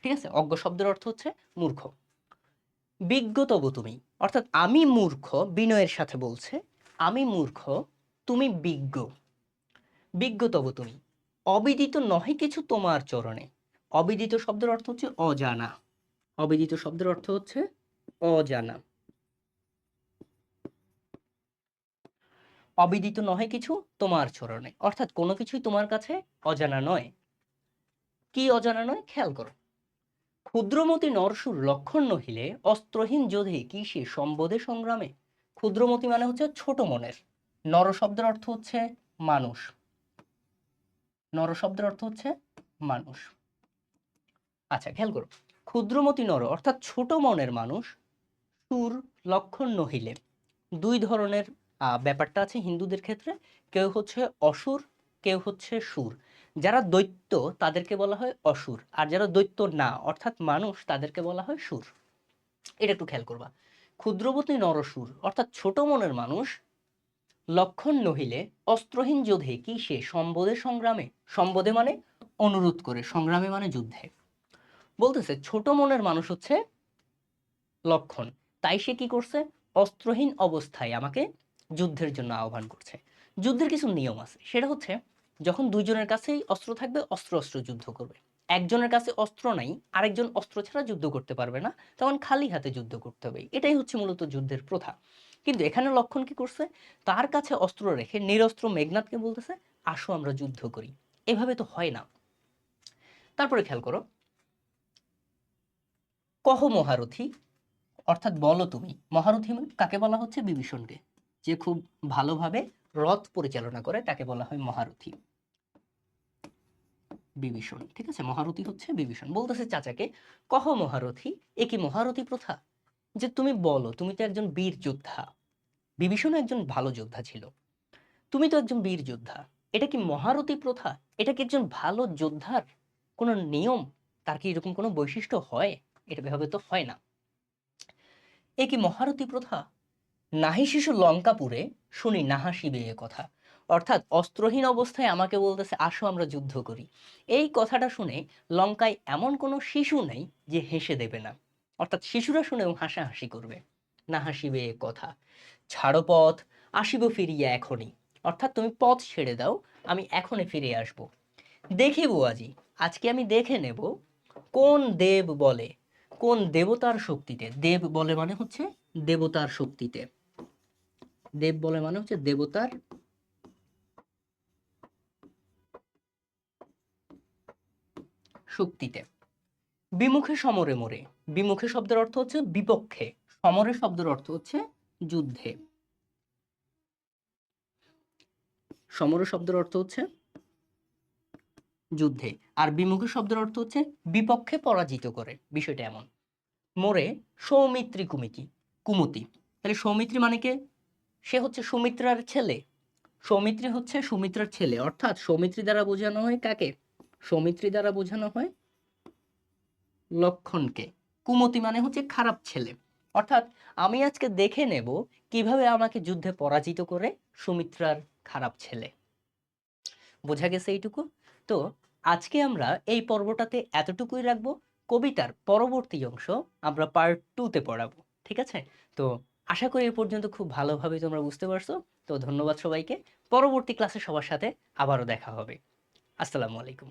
ঠিক আছে? অজ্ঞ শব্দের অর্থ হচ্ছে মূর্খ। বিজ্ঞ তবু তুমি, অর্থাৎ আমি মূর্খ, বিনয়ের সাথে বলছে আমি মূর্খ, তুমি বিজ্ঞ। বিজ্ঞ তবু তুমি, অবিদিত নহে কিছু তোমার চরণে। অবিদিত শব্দের অর্থ হচ্ছে অজানা। অবিদিত শব্দের অর্থ হচ্ছে অজানা। অবিদিত নহে কিছু তোমার চরণে, অর্থাৎ কোনো কিছুই তোমার কাছে অজানা নয়। কি অজানা নয় খেয়াল করো। ক্ষুদ্রমতি নরসুর লক্ষণ নহিলে অস্ত্রহীন যোধে কি সে সম্বদে সংগ্রামে। ক্ষুদ্রমতি মানে হচ্ছে ছোট মনের। নর শব্দের অর্থ হচ্ছে মানুষ। নর শব্দের অর্থ হচ্ছে মানুষ। আচ্ছা খেয়াল করো, ক্ষুদ্রমতি নর অর্থাৎ ছোট মনের মানুষ, সুর লক্ষণ নহিলে। দুই ধরনের ব্যাপারটা আছে হিন্দুদের ক্ষেত্রে, কেউ হচ্ছে অসুর, কেউ হচ্ছে সুর। যারা দৈত্য তাদেরকে বলা হয় অসুর, আর যারা দৈত্য না অর্থাৎ মানুষ তাদেরকে বলা হয় সুর। এটা একটু খেয়াল করবা। ক্ষুদ্রবতী নরসুর অর্থাৎ ছোট মনের মানুষ, লক্ষণ নহিলে অস্ত্রহীন যোধে কি সে সম্বদে সংগ্রামে। সম্বদে মানে অনুরোধ করে, সংগ্রামে মানে যুদ্ধে। বলতেছে ছোট মনের মানুষ হচ্ছে লক্ষণ, তাই সে কি করছে, অস্ত্রহীন অবস্থায় আমাকে যুদ্ধের জন্য আহ্বান করছে। যুদ্ধের কিছু নিয়ম আছে, সেটা হচ্ছে যখন দুইজনের কাছেই অস্ত্র থাকবে অস্ত্র অস্ত্র যুদ্ধ করবে। একজনের কাছে অস্ত্র নাই, আরেকজন অস্ত্র ছাড়া যুদ্ধ করতে পারবে না, তখন খালি হাতে যুদ্ধ করতে হবে। এটাই হচ্ছে মূলত যুদ্ধের প্রথা। কিন্তু এখানে লক্ষণ কি করছে, তার কাছে অস্ত্র রেখে নিরস্ত্র মেঘনাথকে বলতেছে আসো আমরা যুদ্ধ করি। এভাবে তো হয় না। তারপরে খেয়াল করো, কহ মহারথী, অর্থাৎ বলো তুমি। মহারথী কাকে বলা হচ্ছে, বিভীষণকে। যে খুব ভালোভাবে রথ পরিচালনা করে তাকে বলা হয় মহারথী। বিভীষণ, ঠিক আছে, মহারথী হচ্ছে বিভীষণ। বলতেছে চাচাকে, কহ মহারথী, এ কি মহারথী প্রথা, যে তুমি বলো, তুমি তো একজন বীর যোদ্ধা। বিভীষণ একজন ভালো যোদ্ধা ছিল, তুমি তো একজন বীর যোদ্ধা। এটা কি মহারথী প্রথা, এটা কি একজন ভালো যোদ্ধার কোনো নিয়ম, তার কি এরকম কোনো বৈশিষ্ট্য হয়? এটা ভাবে তো হয় না। এ কি মহারথী প্রথা, নাহি শিশু লঙ্কাপুরে শুনি না হাসিবে এ কথা। অর্থাৎ অস্ত্রহীন অবস্থায় আমাকে বলতেছে আসো আমরা যুদ্ধ করি। এই কথাটা শুনে লঙ্কায় এমন কোনো শিশু নেই যে হেসে দেবে না, অর্থাৎ শিশুরা শুনেও হাসাহাসি করবে। না হাসিবে এ কথা, ছাড়ো পথ, আসিব ফিরিয়া এখনই। অর্থাৎ তুমি পথ ছেড়ে দাও, আমি এখনই ফিরে আসব। দেখিব আজি, আজকে আমি দেখে নেব, কোন দেব বলে, কোন দেবতার শক্তিতে। দেব বলে মানে হচ্ছে দেবতার শক্তিতে। দেব বলে মানে হচ্ছে দেবতার শক্তিতে। বিমুখে সমরে মোরে, বিমুখে শব্দের অর্থ হচ্ছে বিপক্ষে, সমরে শব্দের অর্থ হচ্ছে যুদ্ধে। সমরে শব্দের অর্থ হচ্ছে যুদ্ধে, আর বিমুখে শব্দের অর্থ হচ্ছে বিপক্ষে পরাজিত করে। বিষয়টা এমন। মোরে সৌমিত্রী কুমিতি, কুমতি, তাহলে সৌমিত্রী মানে কে, সে হচ্ছে সুমিত্রার ছেলে। সৌমিত্রী হচ্ছে সুমিত্রার ছেলে, অর্থাৎ সৌমিত্রী দ্বারা বোঝানো হয় কাকে, সৌমিত্রী দ্বারা বোঝানো হয় লক্ষণকে। কুমতি মানে হচ্ছে খারাপ ছেলে। অর্থাৎ আমি আজকে দেখে নেব কিভাবে আমাকে যুদ্ধে পরাজিত করে সুমিত্রার খারাপ ছেলে। বোঝা গেছে এইটুকু? তো আজকে আমরা এই পর্বটাতে এতটুকুই রাখবো। কবিতার পরবর্তী অংশ আমরা পার্ট 2 তে পড়াবো, ঠিক আছে? তো আশা করি এ পর্যন্ত খুব ভালোভাবে তোমরা বুঝতে পারছো। তো ধন্যবাদ সবাইকে। পরবর্তী ক্লাসে সবার সাথে আবারও দেখা হবে। আসসালামু আলাইকুম।